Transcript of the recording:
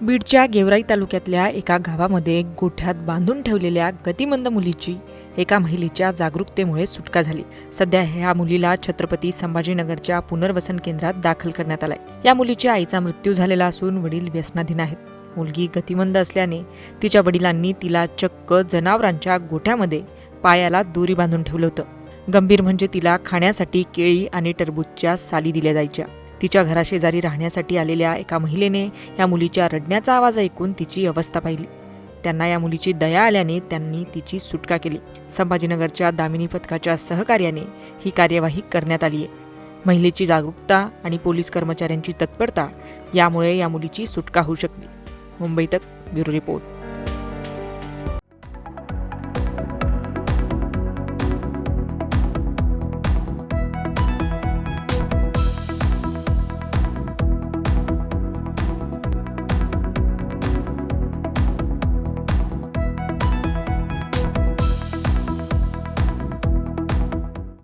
बीडच्या गेवराई तालुक्यातल्या एका गावामध्ये गोठ्यात बांधून ठेवलेल्या गतिमंद मुलीची एका महिलेच्या जागरूकतेमुळे सुटका झाली। सध्या ह्या मुलीला छत्रपती संभाजीनगरच्या पुनर्वसन केंद्रात दाखल करण्यात आलाय। या मुलीच्या आईचा मृत्यू झालेला असून वडील व्यसनाधीन आहेत। मुलगी गतिमंद असल्याने तिच्या वडिलांनी तिला चक्क जनावरांच्या गोठ्यामध्ये पायाला दोरी बांधून ठेवलं होतं। गंभीर म्हणजे तिला खाण्यासाठी केळी आणि टरबूजच्या साली दिल्या जायच्या। तिच्या घराशेजारी राहण्यासाठी आलेल्या एका महिलेने या मुलीच्या रडण्याचा आवाज ऐकून तिची अवस्था पाहिली। त्यांना या मुलीची दया आल्याने त्यांनी तिची सुटका केली। संभाजीनगरच्या दामिनी पथकाच्या सहकार्याने ही कार्यवाही करण्यात आली आहे। महिलेची जागरूकता आणि पोलीस कर्मचाऱ्यांची तत्परता यामुळे या मुलीची सुटका होऊ शकली। मुंबई तक ब्युरो रिपोर्ट।